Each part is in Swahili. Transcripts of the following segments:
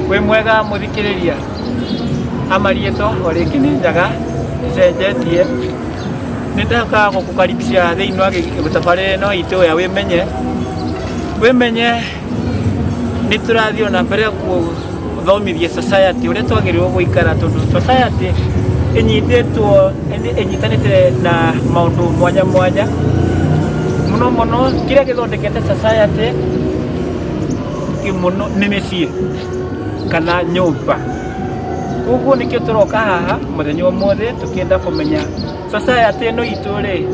we mwega muthikiriria amarieto orikini njaga cenjetie nindaka gukukaribisha thiini wa gutabarire no itu ya wimenye niturathio na mbere kuthomithia society uria twagirirwo guikara tondu society inyitanite na maundu mwanya muno kiria githondekete society kimuno ni micii kana nyumba. Koguo nikio turoka haha muthenya umothe tukienda kumenya society ino itu ri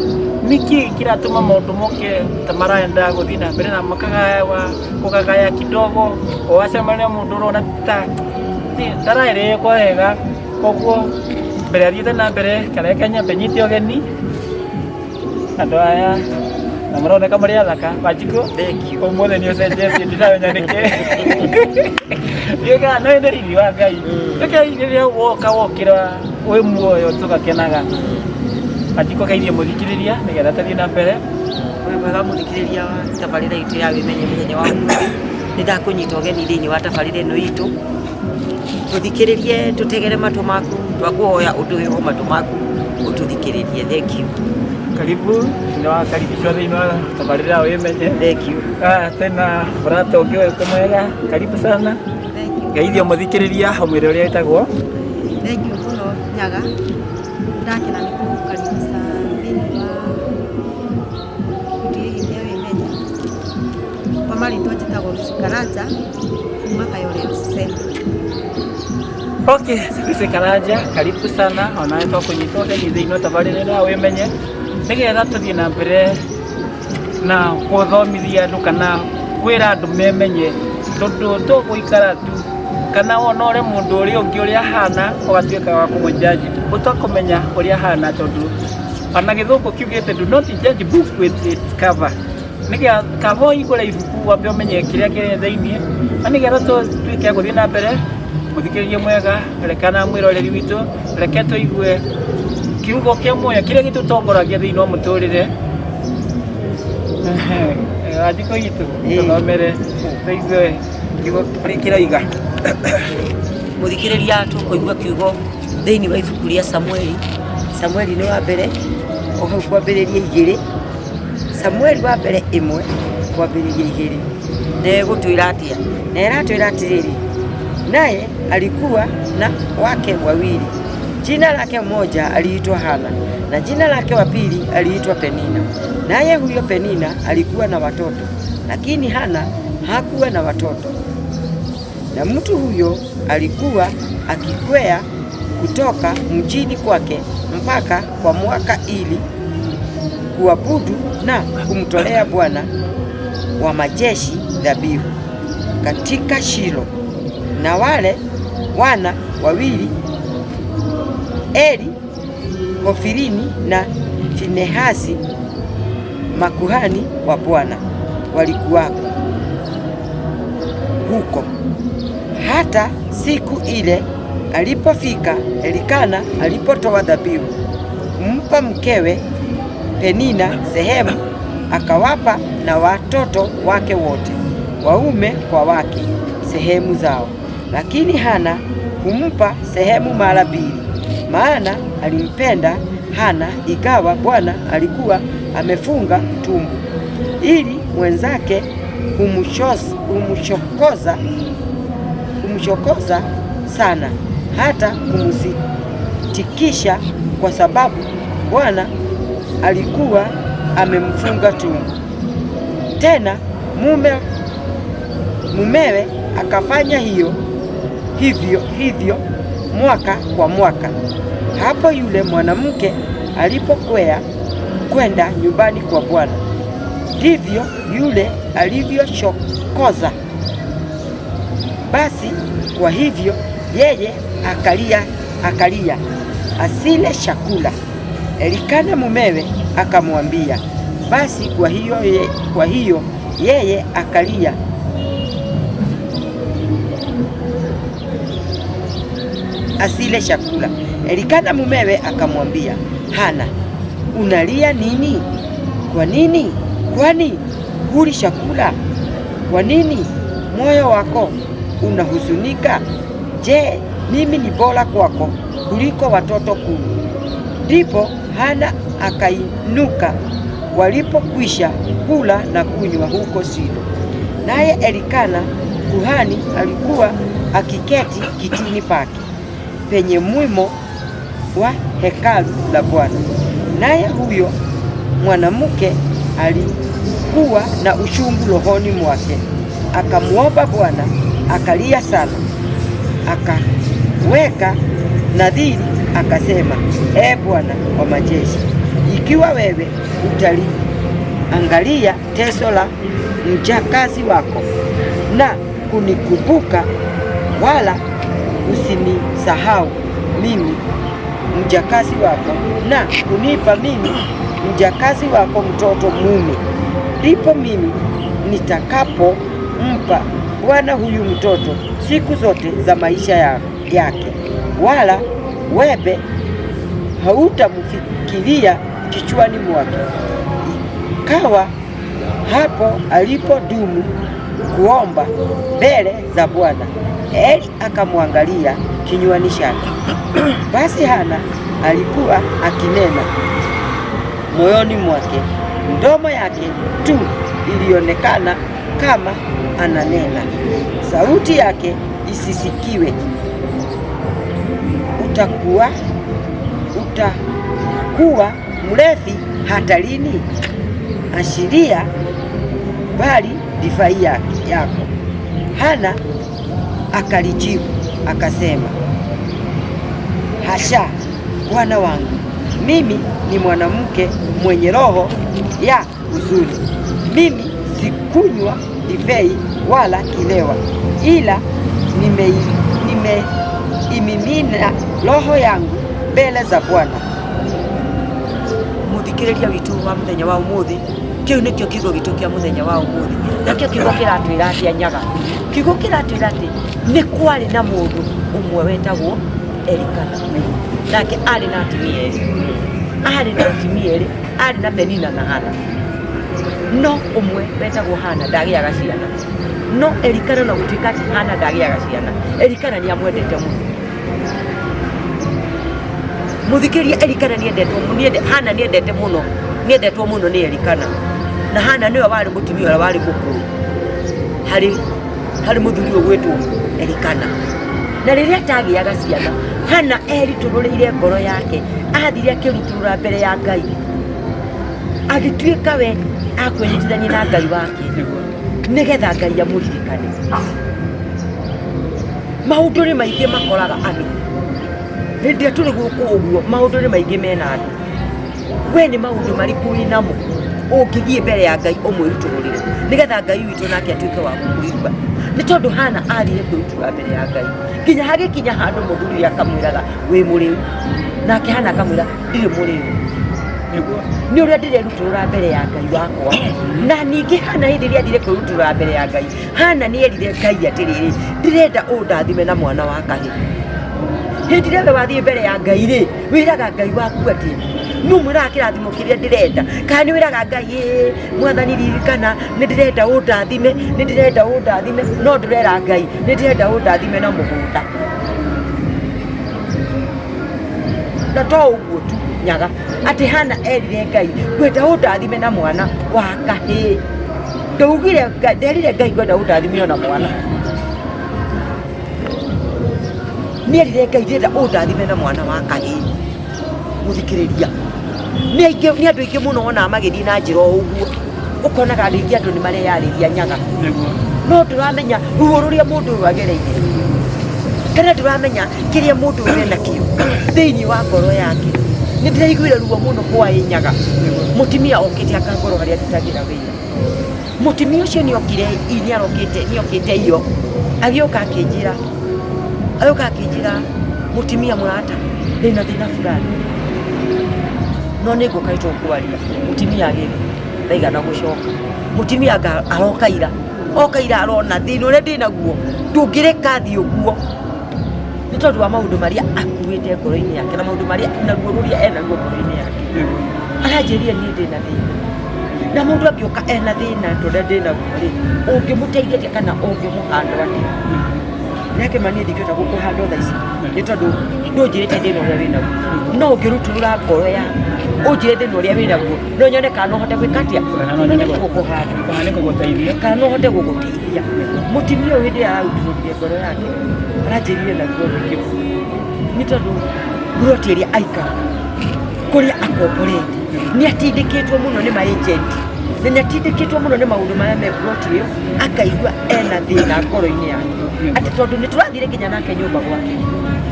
niki kiratuma maundu moke tamaraenda guthii na mbere na kugagaya kidogo owacemania mundu urona ta ndaraire kwa wega. Koguo mbere athiite na mbere kana Kenya penyite ogeni andu aya na maroneka mari athaka Wanjiku umothe ni ucenjetie ndiramenya niki yoga no ende riri wa Ngai riria woka wokira wi muoyo tugakenaga. Wanjiku kaithie muthikiriria nigetha tathie na mbere wega muthikiriria tabarira itu ya wimenye muthenya wa umuthi nindakunyita ogeni thiini wa tabarira ino itu tuthikiririe tutegere matu maku twakuhoya utuheho matu maku ututhikiririe. Thank you. Karibu nawakaribishwa thiini wa tabarira wimenye. Thank you. Tena brato ukiwa mwega karibu sana. Gaithie muthikiriria hamwire uria itagwo. Thank you muno nyaga ndakena ni kukaribisha thiini wa kudi ya wimenye pamali twajitagwo Karanja kuma Kayole Center. Okay, sisi Karanja karibu sana ona twakunyita ogeni thiini wa tabarira wimenye nigetha tuthie na mbere na kuthomithia andu kana kwira andu memenye tondu tuguikara tu kana wona ore mundu uria ungi uria hana ugatuika wa kumujaji utakumenya uria hana tondu ana githungu kiugite do not judge book with its cover. Nigetha kavo igura ibuku wambe umenye kiria kiri thiini nigetha tuike guthie na mbere. Muthikiririe mwega rekana mwiroreri witu reke tuigue kiugo kia moyo kiria gitutongoragia thiini wa muturire. Wanjiku itu tuthomere tuigue kiugo kiraiga. Muthikiriria tukuigua kiugo thiini wa ibuku ria Samueli ni wa mbere oho kwambiriria 2 Samueli wa mbere 1 kwambiriria 2 ne gutwira atia na iratwira atiriri naye alikuwa na wake wawili, jina lake mmoja aliitwa Hana na jina lake wa pili aliitwa Penina. Naye huyo Penina alikuwa na watoto, lakini Hana hakuwa na watoto. Na mtu huyo alikuwa akikwea kutoka mjini kwake mpaka kwa mwaka ili kuabudu na kumtolea Bwana wa majeshi dhabihu katika Shilo. Na wale wana wawili Eli Hofini na Finehasi makuhani wa Bwana walikuwako huko. Hata siku ile alipofika, Elikana alipotoa dhabihu kumpa mkewe Penina sehemu, akawapa na watoto wake wote waume kwa wake sehemu zao, lakini Hana kumpa sehemu mara 2, maana alimpenda Hana ikawa Bwana alikuwa amefunga tumbo, ili mwenzake kumchokoza sana hata kumsitikisha, kwa sababu Bwana alikuwa amemfunga tumbo. Tena mumewe akafanya hivyo mwaka kwa mwaka. Hapo yule mwanamke alipokwea kwenda nyumbani kwa Bwana, ndivyo yule alivyochokoza. Basi kwa hivyo yeye akalia asile chakula. Elikana mumewe akamwambia, basi kwa hiyo yeye akalia asile chakula. Elikana mumewe akamwambia, Hana, unalia nini? Kwa nini? Kwani huli chakula? Kwa nini moyo wako unahuzunika? Je, mimi ni bora kwako kuliko watoto 10? Ndipo Hana akainuka walipokwisha kula na kunywa huko Shilo. Naye Elikana kuhani alikuwa akiketi kitini pake penye mwimo wa hekalu la Bwana. Naye huyo mwanamke alikuwa na uchungu rohoni mwake, akamwomba Bwana, akalia sana, akaweka nadhiri, akasema, Bwana wa majeshi, ikiwa wewe utaliangalia teso la mjakazi wako na kunikumbuka, wala usinisahau mimi mjakazi wako, na kunipa mimi mjakazi wako mtoto mume, ndipo mimi nitakapompa Bwana huyu mtoto siku zote za maisha yake, wala webe hautamfikiria kichwani mwake. Ikawa hapo alipodumu kuomba mbele za Bwana, Eli akamwangalia kinywani chake. Basi Hana alikuwa akinena moyoni mwake, mdomo yake tu ilionekana kama ananena, sauti yake isisikiwe. Utakuwa mlevi hata lini? Ashiria bali divai yako. Hana akalijibu akasema, hasha, bwana wangu, mimi ni mwanamke mwenye roho ya huzuni. Mimi sikunywa divai wala kilewa, ila nimeimimina roho yangu mbele za Bwana. Muthikiriria witu wa muthenya wa umuthi, kiu nikio kiugo gitu kia muthenya wa umuthi, nakio kiugo kiratwira atia nyaga. Kiugo kiratwira ati ni kwari na mundu umwe wetagwo Elikana, nake ari na atumia eri, ari na Penina na Hana. No umwe wetagwo Hana ndagiaga ciana, no Elikana na gutuika ati Hana ndagiaga ciana, Elikana ni amwendete muno. Muthikiria, Elikana ni endetwo muno, Hana ni endete muno, ni endetwo muno ni Elikana. Na Hana niwe wari mutumia ura wari mukuru hari muthuri ugwetwo Elikana. Na riria atagiaga ciana, Hana eritururire ngoro yake, athire akiruturura mbere ya Ngai, agituika we akwĩnyitithania na Ngai wake, nigetha Ngai amuririkane. Maundu nĩ maingĩ makoraga andũ hĩndĩ tũrĩ gũkũ ũguo, maundu nĩ maingĩ mena andũ. We nĩ maundu marĩkũ wĩ namo ũngĩthiĩ mbere ya Ngai ũmwĩrutũrũrĩre, nigetha Ngai witũ nake atuĩke wa gũkũigua? Nĩ tondũ Hana athire kwĩrutura mbere ya Ngai, nginya hagĩkinya handũ mũthuri akamwĩraga wĩ mũrĩu, nake Hana akamwĩra ndirĩ mũrĩu, nĩ ũrĩa ndĩrerutũrũra mbere ya Ngai wakwa. Na ningĩ Hana hĩndĩ ĩrĩa athire kwĩrutũrũra mbere ya Ngai, Hana nĩ erire Ngai atĩrĩrĩ, ndĩrenda ũndathime na mwana wa kahĩĩ. Hĩndĩ ĩrĩa we wathiĩ mbere ya Ngai rĩ, wĩraga Ngai waku atĩ nĩ ũmwĩraga kĩrathimo kĩrĩa ndĩrenda, kana nĩ wĩraga Ngai Mwathani ririkana nĩ ndĩrenda ũndathime, nĩ ndĩrenda ũndathime, no ndĩrera Ngai nĩ ndĩrenda ũndathime na mũgũnda. Na to ũguo tu nyaga, atĩ Hana erire Ngai ngwenda ũndathime na mwana wa kahĩĩ. Ndaugire nderire Ngai ngwenda ũndathime na mwana, nĩ erire Ngai ndĩrenda ũndathime na mwana wa kahĩĩ. Muthikiriria, nĩ andũ aingĩ mũno ona magĩthiĩ na njĩra ũguo, ũkonaga andũ aingĩ andũ nĩ mareyarĩria nyaga, no tũramenya ruo rũrĩa mũndũ ũyũ agereire, kana tũramenya kĩrĩa mũndũ ũyũ enakĩo thĩinĩ wa ngoro yake. Nĩ ndĩraiguire ruo mũno hwaĩ nyaga, mũtumia okĩte akangorwo harĩa ndutagĩra wĩra. Mũtumia ũcio nĩ okĩte iyo, agĩũka akĩnjĩra mũtumia mũrata, ndĩna thĩna fulani, no nĩ ngũkaitwo kwaria. Mũtumia agĩthiĩ ndaigana gũcoka. Mũtumia okaira arona thĩna ũrĩa ndĩnaguo ndũngĩreka thiĩ ũguo, nĩ tondũ wa maũndũ marĩa akuĩte ngoro-inĩ yake na maũndũ marĩa naguo rũrĩa enaguo ngoro-inĩ yake. Aranjĩrire niĩ ndĩna thĩna, na mũndũ angĩũka ena thĩna tondũ ndĩnaguo rĩ, ũngĩmũteithia kana ũngĩmũhandwa atĩa? yake mani ndikĩota gũkũhanda thaa ici nĩ tondũ ndũnjĩrĩte thĩna ũrĩa wĩna guo no ũngĩrutũrũra ngoro ya ũnjĩre thĩna ũrĩa wĩna guo no nyone kana no hote gwĩka atĩa gũkũhanda kana no hote gũgũteithia mũtumia ũyũ hĩndĩ ĩrĩa ararutũrũrire ngoro yake aranjĩrire naguo mũingĩ nĩ tondũ buroti ĩrĩa aikara kũrĩa akomborete nĩ atindĩkĩtwo mũno nĩ maĩjenti na nĩ atindĩkĩtwo mũno nĩ maũndũ marĩa me buroti ĩyo akaigua ena thĩna ngoro-inĩ yake atĩ tondũ nĩ tũrathire nginya nake nyũmba gwake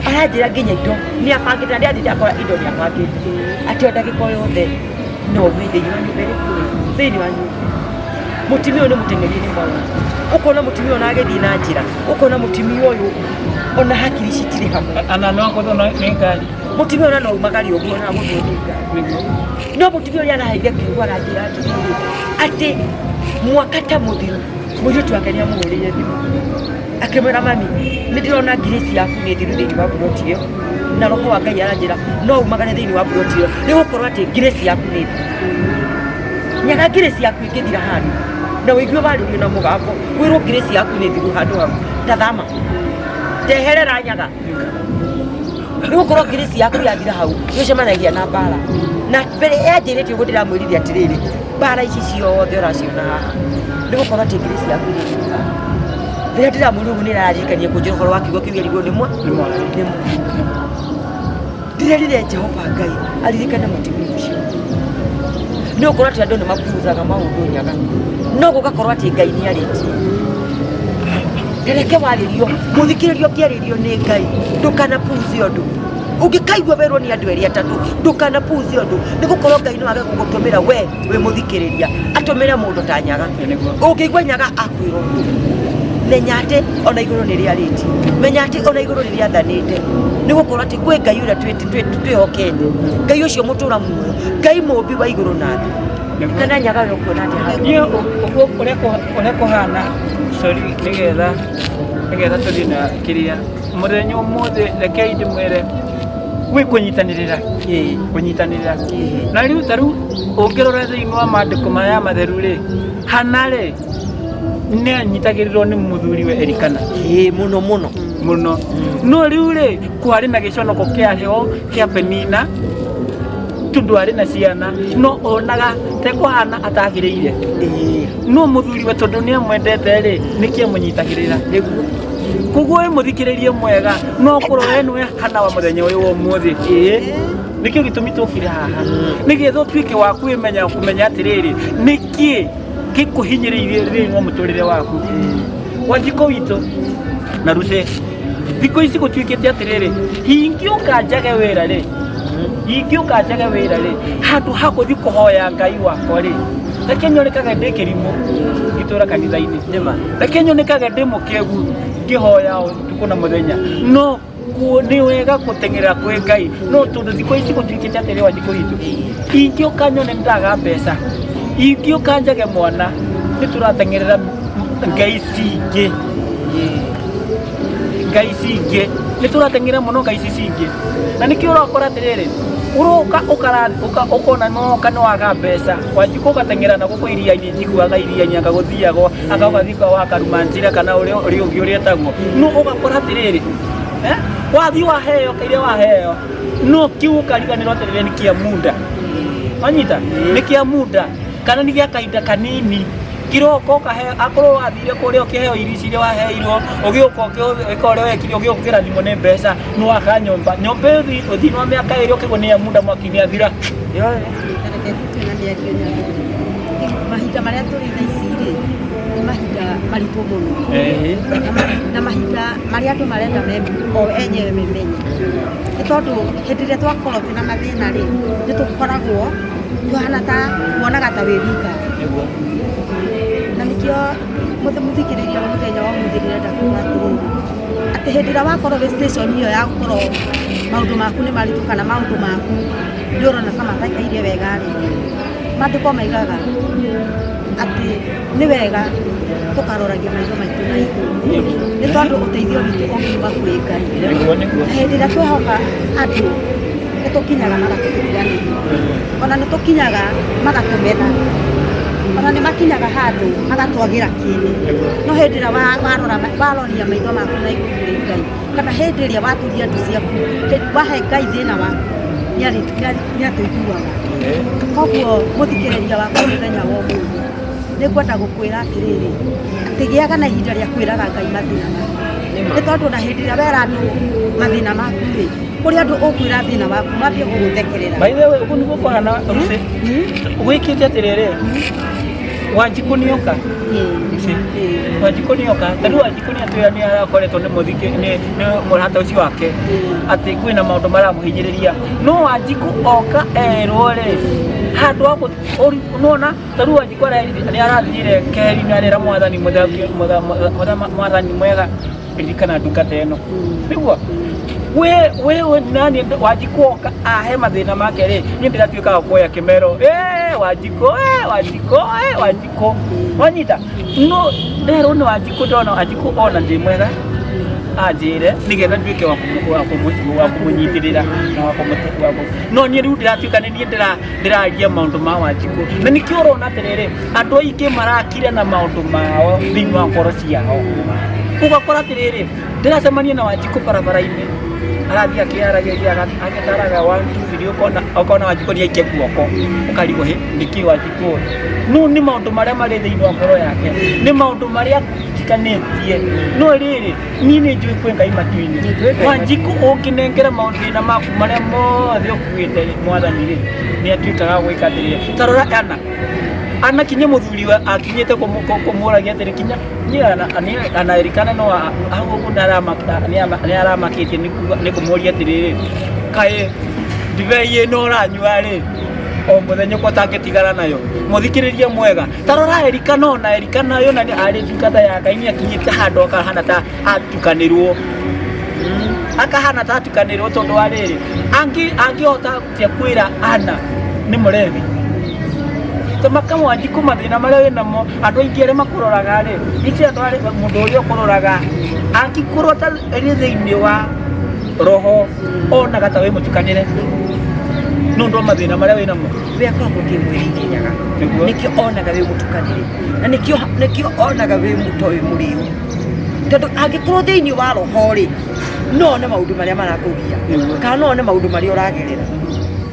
aranjĩra nginya indo nĩ abangĩte na ndĩathire akora indo nĩ abangĩte atĩ o ndagĩka yothe no ume thĩinĩ wa nyũmba ĩrĩkũ thĩinĩ wa nyũmba mũtumia ũyũ nĩ mũteng'eri nĩ maũndũ ũkona mũtumia ũyũ nagĩthiĩ na njĩra ũkona mũtumia ũyũ ona hakiri citirĩ hamwe ana no kũthwo nĩ ngari mũtumia ũyũ no umagari ũguo na gũthwo nĩ ngari no mũtumia ũrĩa araheire kiugo aranjĩra atĩrĩrĩ atĩ mwaka ta mũthiru mũirĩtu wake nĩ amũhũrĩire thimũ akĩmwĩra mami nĩ ndĩrona ngirĩci yaku nĩ thiru thĩinĩ wa buroti ĩyo na roho wa Ngai aranjĩra no umagare thĩinĩ wa buroti ĩyo nĩ gũkorwo atĩ ngirĩci yaku nĩ thiru nyaga ngirĩci yaku ĩngĩthira handũ na wĩigue warĩrio na mũgambo wĩrwo ngirĩci yaku nĩ thiru handũ hau ndathama ndeherera nyaga nĩ gũkorwo ngirĩci yaku yathira hau nĩũcemanagia na mbara na mbere yanjĩrĩtie ũguo ndĩramwĩrire atĩrĩrĩ mbara ici ciothe ũraciona haha nĩ gũkorwo atĩ ngirĩci yaku nĩ thiru haha rĩrĩa ndĩramwĩrire ũguo nĩ ĩraririkania kũnjĩra ũhoro wa kiugo kĩu erigwo nĩ ndĩrerire Jehova Ngai aririkane mũtumia ũcio nĩ gũkorwo atĩ andũ nĩ mapuuzaga maũndũ nyaga no gũgakorwo atĩ Ngai nĩ arĩtie reke warĩrio mũthikĩrĩrio ũkĩarĩrio nĩ Ngai ndũkanapuuze ũndũ ũngĩkaigua werwo nĩ andũ erĩ atatũ ndũkanapuuze ũndũ nĩ gũkorwo Ngai no age gũgũtũmĩra we wĩ mũthikĩrĩria atũmĩre mũndũ ta nyaga ũngĩigua nyaga akwĩra ũndũ menya atĩ ona igũrũ nĩ rĩarĩtie menya atĩ ona igũrũ nĩ rĩathanĩte nĩ gũkorwo atĩ kwĩ Ngai ũrĩa twĩhokete Ngai ũcio mũtũra muoyo Ngai mũmbi wa igũrũ na thĩ kana nyaga we ũkuona atĩ ũrĩa kũhana sorry nĩgetha tũthiĩ na kĩrĩa mũthenya ũmũthĩ rekei ndĩmwĩre gwĩ kũnyitanĩrĩra na rĩu ta rĩu ũngĩrora thĩinĩ wa maandĩko maya matheru rĩ Hana rĩ nĩ anyitagĩrĩrwo nĩ mũthuriwe Elikana mũno no rĩu rĩ kwarĩ na gĩconoko kĩa heho kĩa Penina tondũ arĩ na ciana no onaga tekwa Hana atagĩrĩire no mũthuriwe tondũ nĩ amwendete rĩ nĩkĩo mũnyitagĩrĩra koguo mũthikĩrĩrie mwega no kũrora nĩwe Hana wa mũthenya ũyũ wa ũmũthĩ nĩkĩo gĩtũmi tũkire haha nĩgetha ũtuĩke wa kwĩmenya kũmenya atĩrĩrĩ nĩkĩ gĩkũhinyĩrĩirie thĩinĩ wa mũtũrĩre waku Wanjikũ witũ na Ruce thikũ ici gũtuĩkĩte atĩrĩrĩ ingĩũka njage wĩra rĩ handũ ha gũthiĩ kũhoya Ngai wakwa rĩ reke nyonekaga ndĩ kĩrimũ ngĩtũra kanitha-inĩ reke nyonekaga ndĩ mũkĩgu ngĩhoya ũtukũ na mũthenya no nĩ wega gũteng'erera kwĩ Ngai no tondũ thikũ ici gũtuĩkĩte atĩrĩrĩ Wanjikũ witũ ingĩũka nyone ndaga mbeca ingĩũka njage mwana nĩ tũrateng'erera Ngai cingĩ nĩ tũrateng'erera mũno Ngai cingĩ na nĩkĩo ũrakora atĩrĩrĩ ũroka ũkona noka nĩ waga mbeca Wanjikũ ũgateng'era na gũkũ iria-inĩ njiguaga iria-inĩ akagũthiagwo akagathiĩ wa Karumanjira kana ũrĩa ũngĩ ũrĩa etagwo no ũgakora atĩrĩrĩ wathiĩ waheo kĩrĩa waheo no kiu ũkariganĩrwo atĩrĩrĩ nĩ kĩa muda wanyita nĩ kĩa muda kana nĩ gĩa kahinda kanini kiroko akorwo wathire kũrĩa ũkĩheo irio ici iria waheirwo ũgĩũka ũgĩka ũrĩa wekire ũgĩũka ũkĩrathimwo nĩ mbeca nĩ waka nyũmba ũthiĩ wa mĩaka ĩrĩ ũkĩgwo nĩ ya muda mwaki-inĩ athira mahinda marĩa tũrĩ thaa ici rĩ nĩ mahinda maritũ mũno na mahinda marĩa andũ marenda o enyewe memenye nĩ tondũ hĩndĩ ĩrĩa twakorwo twĩna mathĩna rĩ nĩ tũkoragwo tuhana ta wonaga ta wĩ wika na nĩkĩo mũthikĩrĩria wa mũthenya wa ũmũthĩ ndĩrenda kuuga atĩrĩrĩ atĩ hĩndĩ ĩrĩa wakorwo wĩ station ĩyo ya gũkorwo maũndũ maku nĩ maritũ kana maũndũ maku nĩ ũrona ta mataikaire wega rĩ maandĩko maigaga atĩ nĩ wega tũkaroragia maitho maitũ na igũrũ nĩ tondũ ũteithio witũ ũngiuma kũrĩ Ngai na hĩndĩ ĩrĩa twehoka andũ nĩ tũkinyaga magatũtiganĩria ona nĩ tũkinyaga magatũmena ona nĩ makinyaga handũ magatwagira kĩndũ no hĩndĩ ĩrĩa waroria maitho maku na igũrũ kũrĩ Ngai kana hĩndĩ ĩrĩa waturia ndu ciaku wahe Ngai thĩna waku nĩatũiguaga koguo mũthikĩrĩria wakwa mũthenya wa ũmũthĩ nĩngwenda gũkwĩra atĩrĩrĩ atĩ gĩaga na ihinda rĩa kwĩraga Ngai mathĩna maku nĩ tondũ na hĩndĩ ĩrĩa wera andũ mathĩna maku rĩ kũrĩ andũ ũkwĩra thĩna waku mambie gũgũthekerera. By the way ũguo nĩguo kũhana gwĩkĩte atĩrĩrĩ Wanjikũ nĩoka Wanjikũ nĩoka tarĩu Wanjikũ nĩatwĩra nĩarakoretwo nĩ mũrata ũcio wake atĩ kwĩna maũndũ maramũhinyĩrĩria no Wanjikũ oka erwo rĩ handũ wa nona tarĩu Wanjikũ nĩarathire keheri nĩarera mwathani mwega ririkana ndungata ĩno nĩguo we nani Wanjikũ oka ahe mathĩna make rĩ niĩ ndĩratuĩkaga kuoya kĩmero Wanjikũ wanyita no nderwo nĩ Wanjikũ ndona Wanjikũ ona ndĩ mwega anjĩre nĩgetha nduĩke wa kũmũnyitĩrĩra na wa kũmũteithia no niĩ rĩu ndĩratuĩka nĩ niĩ ndĩraria maũndũ ma Wanjikũ na nĩkĩo ũrona atĩrĩrĩ andũ aingĩ marakire na maũndũ mao thĩinĩ wa ngoro ciao ũgakora atĩrĩrĩ ndĩracemania na Wanjikũ barabara-inĩ arathi agĩtaraga 1 2 3 ũkona Wanjikũ nĩaikia guoko ũkarigwo nĩkĩ Wanjikũ no nĩ maũndũ marĩa marĩ thĩinĩ wa ngoro yake nĩ maũndũ marĩa tikanĩtie no rĩrĩ niĩ nĩ njũĩ kwĩ Ngai matu-inĩ Wanjikũ ũngĩnengera maũndũ maku marĩa mothe ũkuĩte mwathani rĩ nĩatuĩkaga gwĩka atĩrĩrĩ tarora ana kinya mũthuri akinyĩte kũmũragia atĩrĩ kinya anaerikana no hau ũguo nĩaramakĩtie nĩ kũmũria atĩrĩrĩ kaĩ ndibei ĩno ũranyua rĩ o mũthenya ũko ũtangĩtigana nayo mũthikĩrĩria mwega tarora erikana ona erikana yo na arĩ ndungata ya Ngai nĩakinyĩte handũ akahana ta atukanĩrwo tondũ wa rĩrĩ angĩhota kwĩra ana nĩ mũrevi maka Wanjikũ mathĩna marĩa wĩnamo andũ aingĩ arĩa makũroraga rĩ ici andũ arĩa mũndũ ũrĩa ũkũroraga angĩkorwo ta rĩ thĩinĩ wa roho onaga ta wĩ mũtukanĩre no ndo mathĩna marĩa wĩnamo we akoragwo kĩmwĩrĩ nyaga nĩkĩo onaga wĩ mũtukanĩre na nĩkĩo onaga wĩ mũtoĩ mũrĩu tondũ angĩkorwo thĩinĩ wa roho rĩ no one maũndũ marĩa marakũgia kana no one maũndũ marĩa ũragerera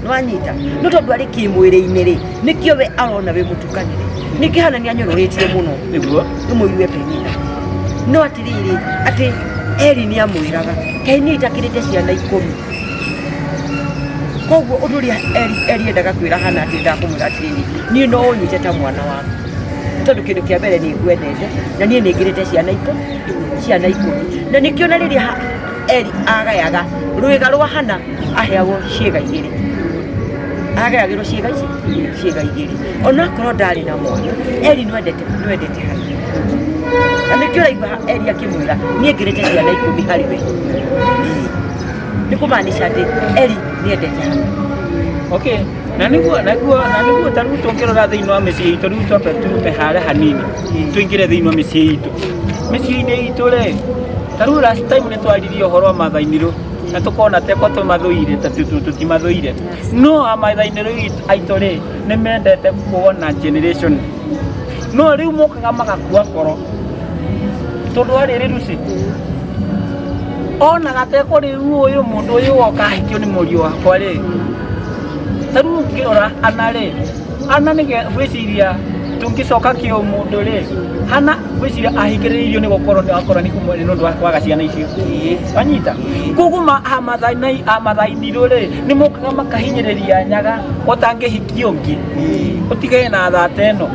nwanyita no tondũ arĩ kĩmwĩrĩ-inĩ rĩ nĩkĩo we arona wĩ mũtukanĩre nĩkĩhana nĩanyũrũrĩtie mũno nĩguo mũigue Penina no atĩrĩrĩ atĩ Eli nĩamwĩraga Ngai nĩaitakĩrĩte ciana 10 koguo ũndũ ũrĩa Eli endaga kwĩra Hana atĩ ndakũmwĩra atĩrĩrĩ niĩ no ũnyite ta mwana waku tondũ kĩndũ kĩa mbere nĩngwendete na niĩ nĩngĩrĩte ciana 10 na nĩkĩo na rĩrĩa Eli agayaga rwĩga rwa Hana aheagwo ciĩga 2 agayagĩrwo ciĩga 2 onakorwo ndarĩ na mwana Eli nĩwendete Hana na nĩkĩo ũraigua Eli akĩmwĩra niĩ ngĩrĩte ciana 10 harĩ we nĩ kũmaanisha atĩ Eli nĩendete Hana okay na nĩguo tarĩu tũngĩrora thĩinĩ wa mĩciĩ itũ rĩu twambe tume harĩa hanini tũingĩre thĩinĩ wa mĩciĩ itũ mĩciĩ-inĩ itũ rĩ tarĩu last time nĩtwaririe ũhoro wa mathai-inĩ na tũkona tekwa tũmathũire tũtimathũire no amathai-inĩ rĩu aitũ rĩ nĩmendete kuona generation no rĩu mokaga magakua ngoro tondũ wa rĩrĩ Lucy onaga tekwa rĩu ũyũ mũndũ ũyũ woka ahikio nĩ mũriũ wakwa rĩ tarĩu ngĩrora ana nĩ gwĩciria tũngĩcoka kĩo mũndũ rĩ Hana gwĩciria ahingĩrĩirio nĩ gũkorwo nĩ kumwe nĩ ũndũ wa kwaga ciana icio wanyita koguo amathai-inĩ rĩ nĩ mokaga makahinyĩrĩria nyaga ũtangĩhikio ũngĩ ũtigane na thata ĩno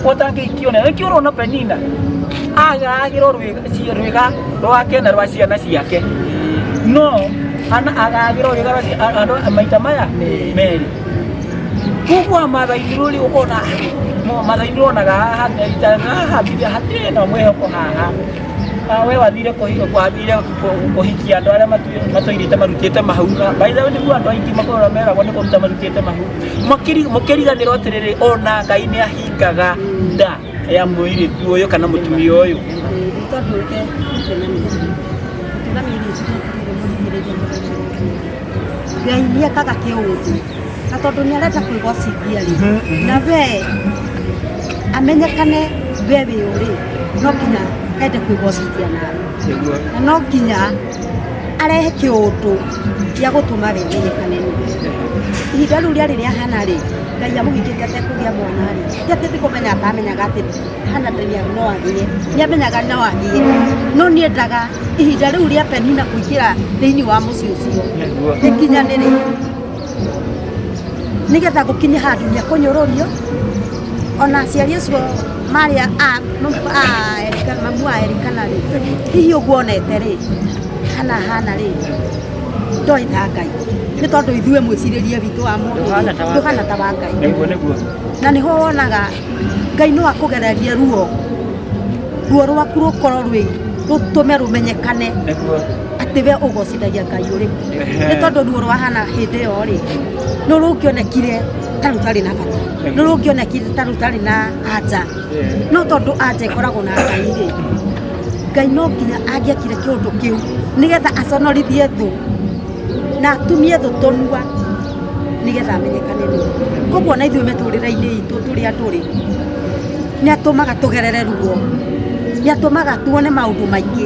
ũtangĩhikio na nĩkĩo ũrona Penina agagĩrwo rwĩga rwake na rwa ciana ciake no Hana agagĩrwo rwĩga maita maya merĩ koguo amathai-inĩ rĩ ũkona mathai-inĩ wonaga haha hatirĩ na mwĩhoko haha we wathire kũhikia andũ arĩa matũirĩte marutĩte mahu by the way nĩguo andũ aingĩ makoragwo meragwo nĩ kũruta marutĩte mahu mũkĩriganĩrwo atĩrĩrĩ ona Ngai nĩahingaga nda ya mũirĩtu ũyũ kana mũtumia ũyũ Ngai nĩekaga kĩũndũ na tondũ nĩarenda kwĩgocithia rĩ na we amenyekane we wĩ ũrĩ no nginya ende kwĩgocithia nawe na no nginya arehe kĩũndũ gĩa gũtũma we menyekane ihinda rĩu rĩarĩ rĩa Hana rĩ Ngai amũhingĩte atekũgĩa mwana rĩ nĩatĩ kũmenya atamenyaga atĩ Hana no agĩe nĩamenyaga no agĩe no nĩendaga ihinda rĩu rĩa Penina kũingĩra thĩinĩ wa mũciĩ ũcio rĩkinyanĩre nĩgetha gũkinye handũ nĩekũnyũrũrio ona aciari acio marĩa mamu wa Elikana rĩ hihi ũguo onete rĩ Hana rĩ ndoĩ ta Ngai nĩ tondũ ithuĩ mwĩcirĩrie witũ wa mũndũ ndũhana ta wa Ngai na nĩho wonaga Ngai no akũgererie ruo rwaku rũkorwo rũtũme rũmenyekane atĩ we ũgocithagia Ngai ũrĩkũ nĩ tondũ ruo rwa Hana hĩndĩ ĩyo rĩ no rũngĩonekire ta rũtarĩ na bata no rũngĩonekire ta rũtarĩ na anja no tondũ anja ĩkoragwo na Ngai rĩ Ngai no nginya angĩekire kĩũndũ kĩu nĩgetha aconorithie thũ na atumie thũ tũnua nĩgetha amenyekane nĩ koguo na ithuĩ mĩtũrĩre-inĩ itũ tũrĩa tũrĩ nĩatũmaga tũgerere ruo nĩatũmaga tuone maũndũ maingĩ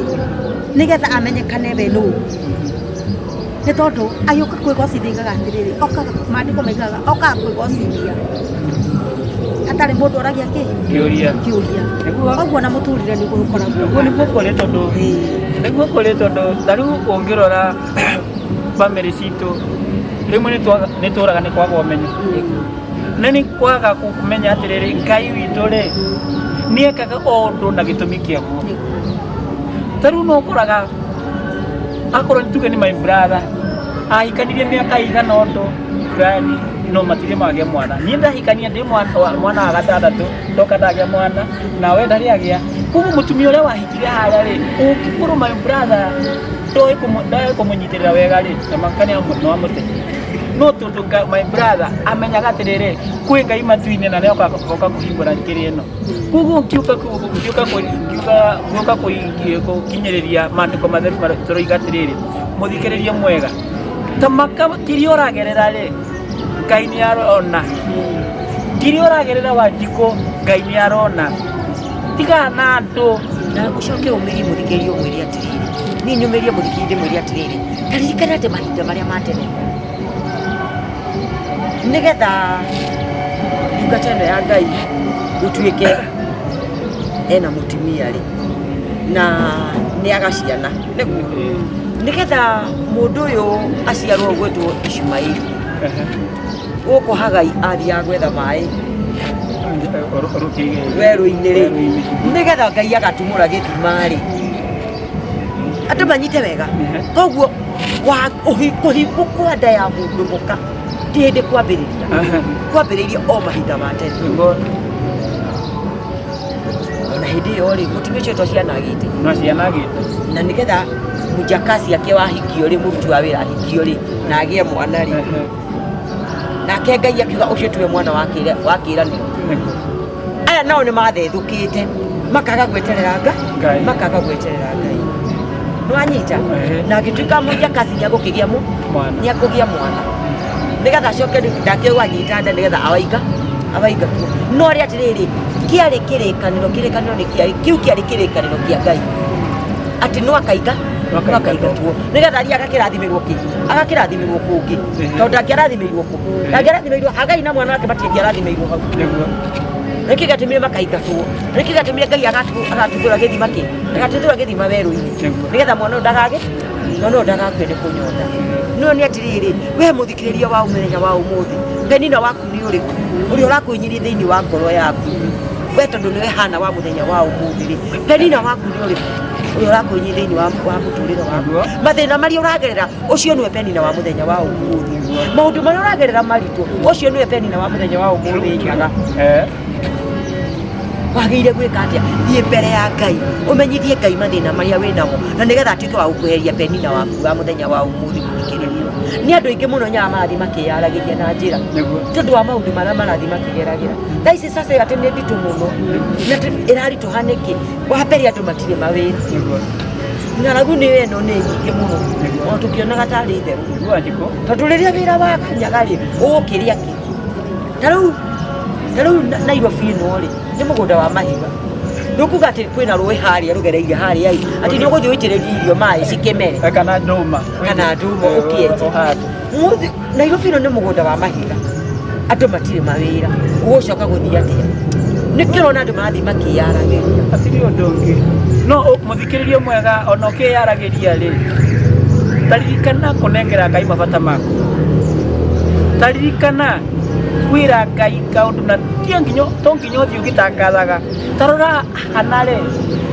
nĩgetha amenyekane we nũ nĩ tondũ agĩũka kwĩgocithiaga atĩrĩrĩ okaga maandĩko maigaga okaga kwĩgocithia atarĩ mũndũ oragia kĩũria koguo na mũtũrĩre nĩguo ũkoragwo nĩguo kũrĩ tondũ ta rĩu ũngĩrora bamĩrĩ citũ rĩmwe nĩtũraga nĩ kwaga ũmenyo na nĩ kwaga kũmenya atĩrĩrĩ Ngai witũ rĩ nĩekaga o ũndũ na gĩtũmi kĩaguo ta rĩu no ũkoraga akorwo tuge nĩ my brother ahikanirie mĩaka igana ũndũ fulani no matirĩ magĩa mwana niĩ ndahikania ndĩ mwana wa gatandatũ ndoka ndagĩa mwana nawe ndarĩ agĩa koguo mũtumia ũrĩa wahikire harĩa rĩ ũngĩkorwo my brother ndoĩ kũmũnyitĩrĩra wega rĩ na makania no amũte no tondũ my brother amenyaga atĩrĩrĩ kwĩ Ngai matu-inĩ na nĩoka kũhingũra njĩra ĩno koguo ngĩũka gũkinyĩrĩria maandĩko matheru tũroiga atĩrĩrĩ mũthikĩrĩrie mwega ta maka kĩrĩa ũragerera rĩ Ngai nĩarona kĩrĩa ũragerera Wanjikũ Ngai nĩarona tiga na andũ na ũcoke ũmĩrie mũthikĩrĩrie ũmwĩrie atĩrĩrĩ niĩ nyũmĩrie mũthikĩrĩrie mwĩrie atĩrĩrĩ ta ririkana atĩ mahinda marĩa ma tene nĩgetha ndungata ĩno ya Ngai gũtuĩke ena mũtumia rĩ na nĩaga ciana nĩgetha mũndũ ũyũ aciarwo gwĩtwo Ishumaeli gũkũ Hagai athiaga gwetha maĩ werũ-inĩ rĩ nĩgetha Ngai agatumũra gĩthima rĩ andũ manyite wega koguo kũhingwo kwa nda ya mũndũ mũka ti hĩndĩ kwambĩrĩria o mahinda ma tene ona hĩndĩ ĩyo rĩ mũtumia ũcio twacianagĩte na nĩgetha mũjakasi ake wahikio rĩ mũruti wa wĩra ahikio rĩ na agĩe mwana rĩ nake Ngai akiuga ũcio tiwe mwana wa kĩĩranĩro aya nao nĩ mathethũkĩte makaga gweterera Ngai nĩwanyita na agĩtuĩka mũjakasi nĩagũkĩgĩa mwana nĩgetha acoke ndakĩũga anyita nda nĩgetha awaiga tuo no rĩ atĩrĩrĩ kĩarĩ kĩrĩkanĩro kĩu kĩarĩ kĩrĩkanĩro kĩa Ngai atĩ no akaiga tuo nĩgetha thiĩ agakĩrathimĩrwo kũngĩ tondũ ndangĩarathimĩirwo Hagai na mwana wake matiangĩarathimĩirwo hau nĩkĩ gatũmire makaiga tuo nĩkĩ gatũmire Ngai agatũthũra gĩthima agatũthũra gĩthima werũ-inĩ nĩgetha mwana ũyũ ndagakue nĩ kũnyota no nĩ atĩrĩrĩ we mũthikĩrĩria wa mũthenya wa ũmũthĩ Penina waku nĩ ũrĩkũ ũrĩa ũrakũinyirie thĩinĩ wa ngoro yaku we tondũ nĩwe Hana wa mũthenya wa ũmũthĩ rĩ Penina waku nĩ ũrĩkũ ũrĩa ũrakũinyirie thĩinĩ wa mũtũrĩre waku mathĩna marĩa ũragerera ũcio nĩwe Penina wa mũthenya wa ũmũthĩ maũndũ marĩa ũragerera maritũ ũcio nĩwe Penina wa mũthenya wa ũmũthĩ nyaga wagĩrĩire gwĩka atĩa thiĩ mbere ya Ngai ũmenyithie Ngai mathĩna marĩa wĩnamo na nĩgetha atuĩke wa gũkweheria Penina waku wa mũthenya wa ũmũthĩ mũthikĩrĩria nĩ andũ aingĩ mũno nyaga marathiĩ makĩyaragĩria na njĩra tondũ wa maũndũ marĩa marathiĩ makĩgeragĩra thaa ici sasa atĩ nĩ nditũ mũno na ĩraritũha nĩkĩ wa mbere andũ matirĩ mawĩra ng'aragu nĩ ĩno nĩ nyingĩ mũno o tũkĩonaga tarĩ therũ tondũ rĩrĩa wĩra wakanyaga rĩ ũgũkĩrĩa kĩ ta rĩu riu Nairobi no ri ni mugunda wa mahiga ndukuga ati kwina rũĩ harĩa rũgereire harĩa ati nĩ ũgũthiĩ ũitĩrĩrie irio maĩ cikĩmere kana ndũma ũkĩenja Nairobi ĩno nĩ mũgũnda wa mahiga andũ matirĩ mawĩra ũgũcoka gũthiĩ atĩa nĩkĩo ũrona andũ marathiĩ makĩyaragĩria hatirĩ ũndũ ũngĩ no mũthikĩrĩrio mwega ona ũkĩyaragĩria rĩ taririkana kũnengera Ngai mabata maku taririkana kwĩra Ngai kaũndũ na to nginya ũthiĩ ũgĩtangathaga tarora hanare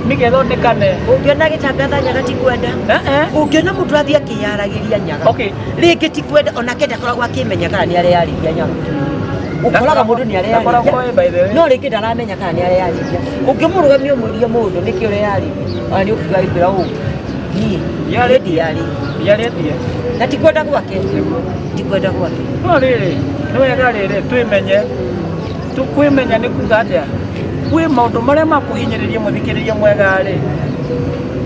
nĩgetha onekane ũngĩona gĩtangatha nyaga ti kwenda ũngĩona mũndũ athiĩ akĩyaragĩria nyaga rĩngĩ ti kwenda ona kenda akoragwo akĩmenya kana nĩ areyarĩria nyaga ũkoraga mũndũ nĩ areyarĩria no rĩngĩ ndaramenya kana nĩ areyarĩria ũngĩmũrũgamia ũmũrie mũndũ nĩkĩ ũreyarĩria ona nĩ ũkiuga gĩkwĩra ũũ niĩ yarĩtie na ti kwenda gwake no rĩrĩ nĩ wega rĩrĩ twĩmenye nĩ kuga atĩa kwĩ maũndũ marĩa makũhinyĩrĩria mũthikĩrĩria mwega rĩ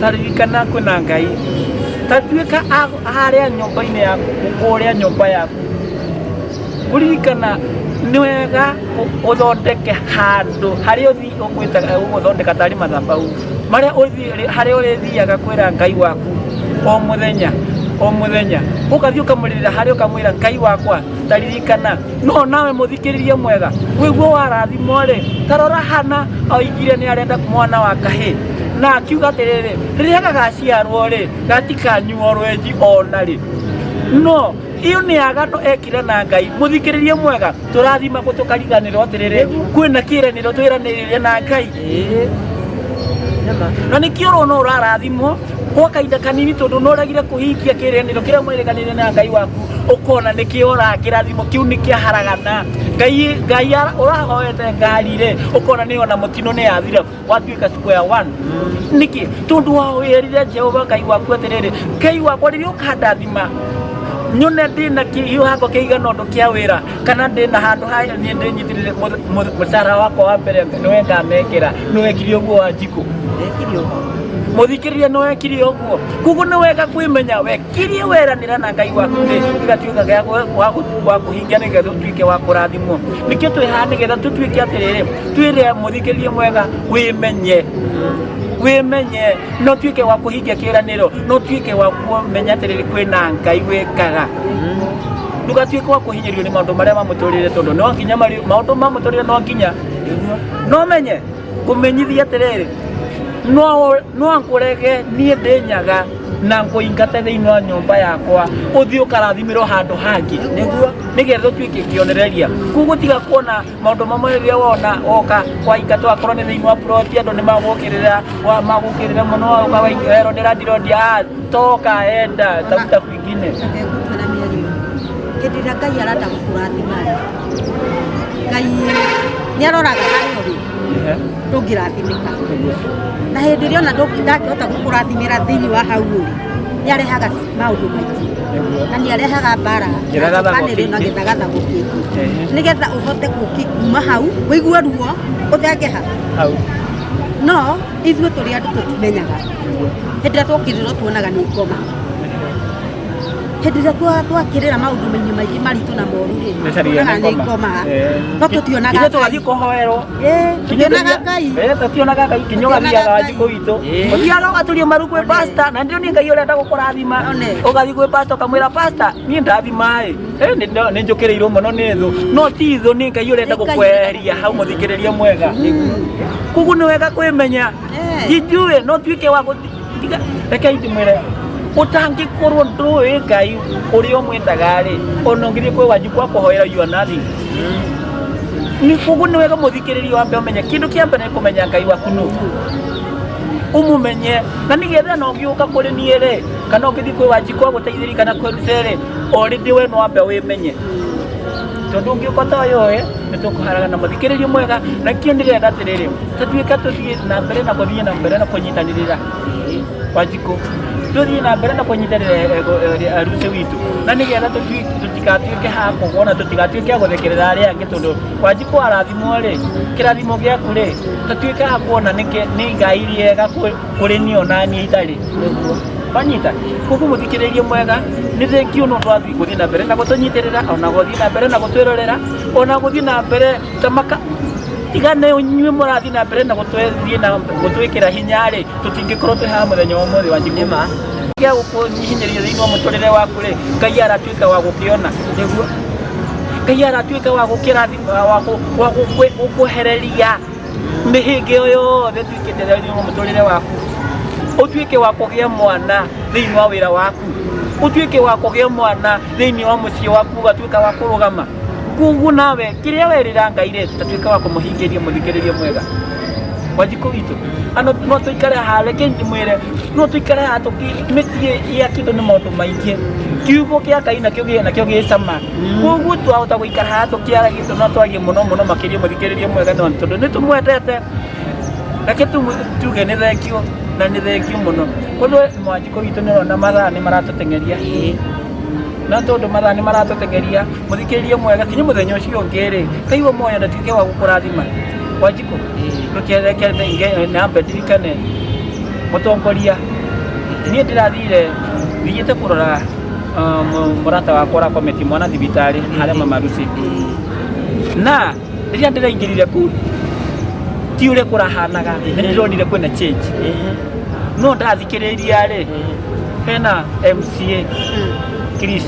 taririkana kwĩna Ngai tatuĩka harĩa nyũmba-inĩ yaku kũrĩa nyũmba yaku kũririkana nĩ wega ũthondeke handũ harĩa ũgũthondeka tarĩ mathabau harĩa ũrĩthiaga kwĩra Ngai waku o mũthenya ũgathiĩ ũkamũrĩrĩra harĩa ũkamwĩra Ngai wakwa taririkana no nawe mũthikĩrĩrie mwega wĩguo warathimwo rĩ tarora Hana oigire nĩ arenda mwana wa kahĩĩ na akiuga atĩrĩrĩ rĩrĩa gagaciarwo rĩ gatikanyuo rwenji ona rĩ no iyo nĩ agano ekire na Ngai mũthikĩrĩrie mwega tũrathima tũkariganĩrwo atĩrĩrĩ kwĩna kĩĩranĩro twĩranĩrĩire na Ngai na nĩkĩo ũrona ũrarathimwo kwa kahinda kanini tondũ nũragire kũhingia kĩĩranĩro kĩrĩa mwĩrĩganĩire na Ngai waku ũkona nĩkĩo ũrakĩrathimo kĩu nĩkĩaharagana Ngai ũrahoete ngari rĩ ũkona nĩ ona mũtino nĩ yathira watuĩka square one nĩkĩ tondũ wawĩrire Jehova Ngai waku atĩrĩrĩ Ngai wakwa rĩrĩa ũkandathima nyone ndĩna kĩhiũhango kĩigana ũndũ kĩa wĩra kana ndĩna handũ haya niĩ ndĩnyitĩrĩre mũcara wakwa wa mbere nĩwe ngamekĩra nĩwekire ũguo Wanjikũ mũthikĩrĩria nĩwekire ũguo koguo nĩ wega kwĩmenya wekirie weranĩra na Ngai waku gĩgatuĩka gĩa wa kũhingia nĩgetha ũtuĩke wa kũrathimwo nĩkĩo twĩhaha nĩgetha tũtuĩke atĩrĩrĩ twĩre mũthikĩrĩria mwega wĩmenye no tuĩke wa kũhingia kĩĩranĩro no tuĩke wa kũmenya atĩrĩrĩ kwĩna Ngai wĩkaga ndũgatuĩke wa kũhinyĩrio nĩ maũndũ marĩa mamũtũrĩre tondũ no nginya maũndũ mamũtũrĩre no nginya no menye kũmenyithia atĩrĩrĩ no ngũrege niĩ ndĩ nyaga na ngũingate thĩinĩ wa nyũmba yakwa ũthiĩ ũkarathimĩrwo handũ hangĩ nĩgetha ũtuĩke kĩonereria koguo tiga kuona maũndũ mamwe rĩrĩa wona woka waingatwo akorwo nĩ thĩinĩ wa ploti andũ nĩ magũkĩrĩra mũno ũkawerwo nĩ randirodi toka enda tafuta kwingine hĩndĩ ĩrĩa Ngai arenda gũkũrathima Ngai nĩ aroraga harĩa ũrĩ ndũngĩrathimĩka na hĩndĩ ĩrĩa ona ndangĩhota gũkũrathimĩra thĩinĩ wa hau ũrĩ nĩ arehaga maũndũ maingĩ na nĩ arehaga mbara kanĩrĩ na gĩthagathago kĩngĩ nĩgetha ũhote kuma hau wĩigue ruo ũthenge hau no ithuĩ tũrĩ andũ tũtimenyaga hĩndĩ ĩrĩa twokĩrĩrwo tuonaga nĩ ngoma hĩndĩ ĩrĩa twakĩrĩra maũndũ maingĩ maritũ na moru rĩ nĩ ngoma no tũtionaga tũgathiĩ kũhoerwo tũtionaga Ngai tũtionaga Ngai kinya ũgathiaga Wanjikũ witũ ũthiaga ũgaturia maru kwĩ pastor na ndio nĩ Ngai ũrenda gũkũrathima ũgathiĩ kwĩ pastor ũkamwĩra pastor niĩ ndathima nĩ njũkĩrĩirwo mũno nĩ thũ no ti thũ nĩ Ngai ũrenda gũkweheria hau mũthikĩrĩria mwega koguo nĩ wega kwĩmenya njinjue no tuĩke wa gũtiga reke ndĩmwĩre ũtangĩkorwo ndũĩ Ngai ũrĩa ũmwĩtaga rĩ ona ũngĩthiĩ kwĩ Wanjikũ akũhoera you are nothing nĩ koguo nĩ wega mũthikĩrĩria wambe ũmenye kĩndũ kĩa mbere nĩ kũmenya Ngai waku nũ ũmũmenye na nĩgetha no ũgĩũka kũrĩ niĩ rĩ kana ũngĩthiĩ kwĩ Wanjikũ agũteithĩrĩria kana kwĩrute rĩ already we no wambe wĩmenye tondũ ũngĩũka ta ũyũ nĩ tũkũharagana mũthikĩrĩria mwega na kĩo nĩgetha atĩrĩrĩ tũtuĩke tũthiĩ na mbere na gũthiĩ na mbere na kũnyitanĩrĩra Wanjikũ tũthiĩ na mbere na kũnyitanĩra aruce witũ na nĩgetha tũtigatuĩke ha kũgwo na tũtigatuĩke gũthekerera arĩa angĩ tondũ Wanjikũ arathimwo rĩ kĩrathimo gĩaku rĩ tũtuĩke ha kuona nĩ Ngai rĩega kũrĩ niĩ ona niĩ itarĩ banyita kuko muthikiririe mwega ni thengio no twathi guthii na mbere na gutunyitirira ona guthii na mbere na gutwirorera ona guthii na mbere tamaka tigane unywe murathi na mbere na gutwethie na gutwikira hinya ri tutingikorwo twi ha muthenya wa mothe wa njikuma kia gukunyihinyiria thiini wa muturire waku ri Ngai aratuika wa gukiona niguo Ngai aratuika wa gukirathima wa gukuhereria mihinge yothe tuikite thiini wa muturire waku utuike wa kugia mwana thiini wa wira waku utuike wa kugia mwana thiini wa mucii waku gatuika wa kurugama kugu nawe kiria werira Ngai ri tatuika wa kumuhingiria muthikiririe mwega wajiko witu ano no tuikare hale kendi mwire no tuikare atuki ya kitu ni maundu maingi kiugo kia Ngai na kio gicama kugu twahota guikara hatu kiara gitu no twarie muno makiria muthikiririe mwega no tondu ni tumwetete reke tuge ni thengio na ni thengio muno kono mwajiko witu ni rona mathaa ni maratutengeria na tondu mathaa ni maratutengeria muthikiririe mwega kinya muthenya ucio ngiri kaiwa moyo na tuike wa gukurathima wajiko rukereke nge na bedirikane mutongoria ni ndirathire thiyete kurora murata wakwa ra kometi mwana thibitari haria mamaruci na riria ndiraingirire ku ti ure kurahanaga ndironire kwena change no ndathikiriria ri hena MCA Chris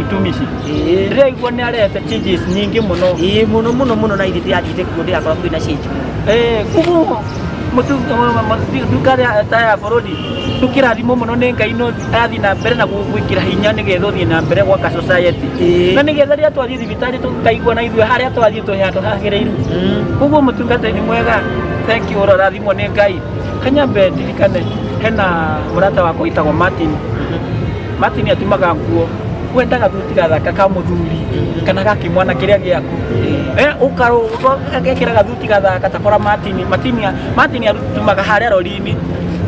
Utumishi ndiraigua ni arete changes nyingi muno na ithiti athite kuo ndirakorwo kwina change kugu dukare taya borodi tukirathimo muno ni Ngai no athi na mbere na gwikira hinya nigetha thii na mbere gwaka society na nigetha ria twathi thibitari tukaigua na ithuĩ haria twathi twi handu hagĩrĩiru kuguo mũtungata-inĩ mwega thank you ũrorathimwo nĩ Ngai kanyambe ndirikane hena mũrata wakwa wĩtagwo Martin atumaga nguo wendaga thuti gathaka ka muthuri kana ga kimwana kiria giaku ukaro agekira gathuti gathaka takora Martin atumaga haria rorini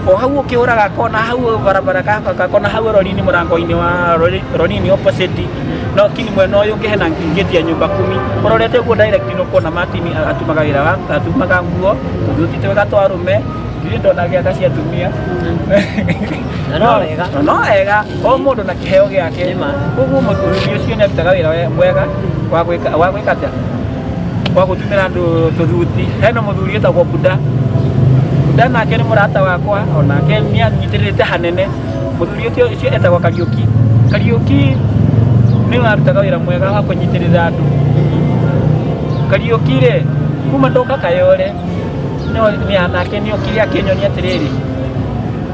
o hau ukiuraga kona hau barabara ka kona hau rorini murango-ini wa rorini opposite no kini mwena uyu ngihena ngitia nyumba 10 urorete guo direct no kona Martin atumaga wira wa atumaga nguo thuti twega twarume ndire ndona giaka cia atumia no wega o mundu na kiheo giake koguo muthuri ucio ni arutaga wira mwega wa gwika atia wa gutumira andu tuthuti hena muthuri etagwo Buda nake ni murata wakwa onake ni anyitirite hanene muthuri ucio etagwo Kariuki ni arutaga wira mwega wa kunyitirira andu Kariuki ri kuma ndoka Kayole no ni anake ni okiria kinyonia atiriri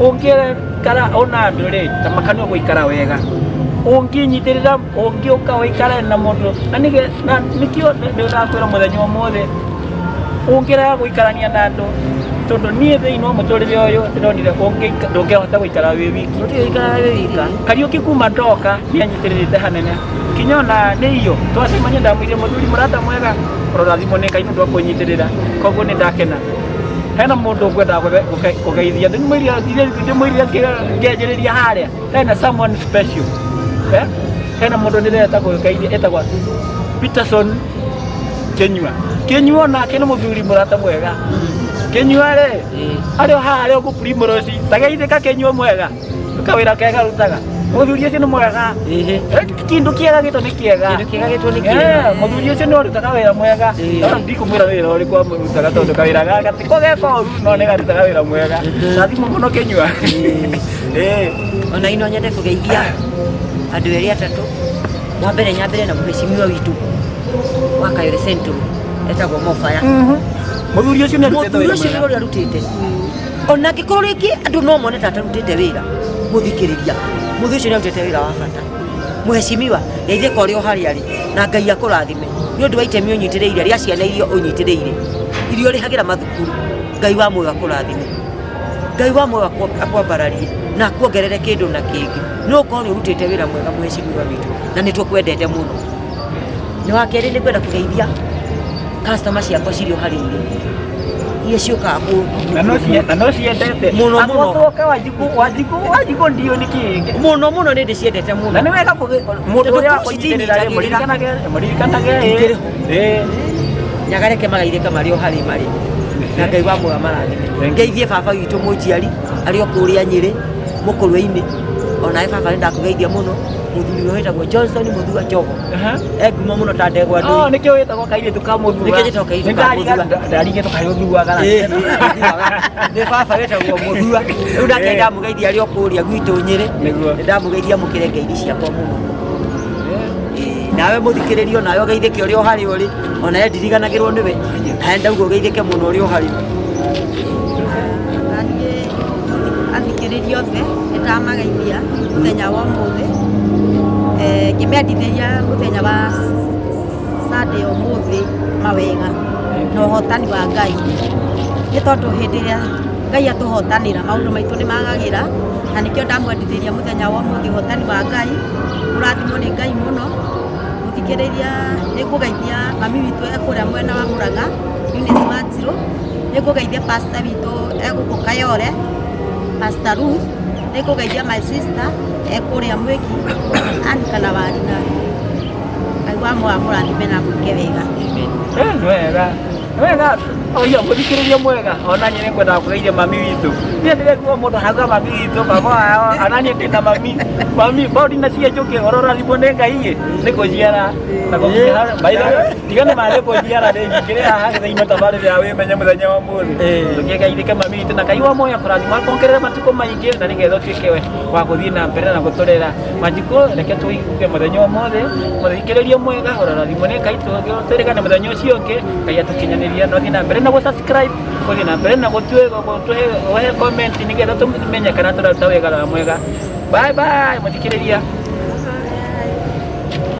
ungire kara ona andu ri tamakani guikara wega unginyitirira ungiuka wikara na mundu na nikio ndirakwira muthenya umothe ungira guikarania na andu tondu nie thiini wa muturire uyu ndironire ndungihota guikara wi wiki Kariuki kuma ndoka ni anyitiririte hanene kinyona ni iyo twacemania ndamwire muthuri murata mwega urorathimwo ni Ngai nundu wa kunyitirira koguo ni ndakena hena mundu ngwenda kugeithia ndimwirire ngenjiriria haria hena someone special hena mundu ndireta kugeithia etagwa Peterson Kenyua nake ni muthuri murata mwega Kenyua ri ario haria ku Primrose tageithika Kenyua mwega kawira kega rutaga muthuri ucio ni mwega kindu kiega gitu ni kiega muthuri ucio no rutaga wira mwega no ndikumwira wira uri kwa rutaga tondu kawira gaka tiko geko no ni garutaga wira mwega nathimo muno Kenyua ona ino nyende kugeithia andu eri atatu wa mbere nyambere na muheshimiwa witu wa Kayole Central etagwo Mofaya muthuri ucio ni arutite ona gikorwo ringi andu no mone tata rutite wira muthikiriria muthuri ucio ni arutite wira wa bata muheshimiwa geithie kori o haria ri na Ngai akurathime ni undu wa itemi unyitiriire ria ciana irio unyitiriire irio rihagira mathukuru Ngai wa moyo akurathime Ngai wa moyo akwambararie na kuongerere kindu na kingi no korwo urutite wira mwega muheshimiwa witu na nitũkwendete muno ni wakeri ni kwenda kugeithia customer ciakwa cirio hari iria ciukaga na no ciendete muno toka wajiko ndio nikinge muno ni ndiciendete muno na ni wega mundu uria kunyitirira murikanage nyagareke magaithika mario hari na Ngai wa moyo marathime ngeithie baba witu munjiari ari o kuria Nyeri mũkũrũ-inĩ onawe baba nĩ ndakũgeithia mũno mũthuri ũyũ wĩtagwo Johnson Mũthua Njogo ngumo mũno ta ndegwa ndũi nĩkĩo wĩtagwo kairĩtu ka Mũthua nĩkĩo gĩtagwo kairĩtu ka Mũthua ndarigĩtwo kaĩ ũthuaga nĩ baba wĩtagwo Mũthua rĩu nake ndamũgeithia arĩ o kũrĩa gwitũ Nyĩrĩ nĩ ndamũgeithia mũkĩre ngeithi ciakwa mũno nawe mũthikĩrĩrio nawe ũgeithĩke ũrĩ o harĩa ũrĩ onawe ndiriganagĩrwo nĩwe nawe ndauga ũgeithĩke mũno ũrĩ o harĩa athikĩrĩria othe nĩndamageithia mũthenya wa ũmũthĩ ngĩmendithĩria mũthenya wa Sunday ũmũthĩ mawega na ũhotani wa Ngai nĩ tondũ hĩndĩ ĩrĩa Ngai atũhotanĩra maũndũ maitũ nĩ magagĩra na nĩkĩo ndamwendithĩria mũthenya wa ũmũthĩ ũhotani wa Ngai ũrathimwo nĩ Ngai mũno mũthikĩrĩria nĩ ngũgeithia mami witũ ekũrĩa mwena wa Mũrang'a Eunice Wanjirũ nĩ ngũgeithia pastor witũ egũkũ Kayore Pastor Ruth nĩ ngũgeithia my sister ekũrĩa Mwĩki Anika Warina Ngai wa mũrathime na mwĩke wega wega oya mũthikĩrĩria mwega onaniĩ nĩ ngwendaga kũgeithia mami witũ niĩ ndĩrekuo mũndũ hauga mami witũ baba wao onaniĩ ndĩna mami bodi na cia njũkĩ ũrorathimwo nĩ Ngai nĩ kũciara na tigane marĩ kũciara rĩngĩ kĩrĩ haha thĩinĩ tabarĩra ya wĩmenye mũthenya wa ũmũthĩ tũkĩgeithĩke mami witũ na Ngai wa muoyo kũrathima akongerere matukũ maingĩ na nĩgetha ũtuĩke wa gũthiĩ na mbere na gũtũrera Wanjikũ reke tũiguke mũthenya wa ũmũthĩ mũthikĩrĩria mwega ũrorathimwo nĩ Ngai tũrĩgane mũthenya ũcio ũngĩ Ngai atũkinyanĩria no thiĩ na mbere na gũ-subscribe gũthiĩ na mbere na gũtũhe comment nĩgetha tũmenye kana tũraruta wega mwega bye bye mũthikĩrĩria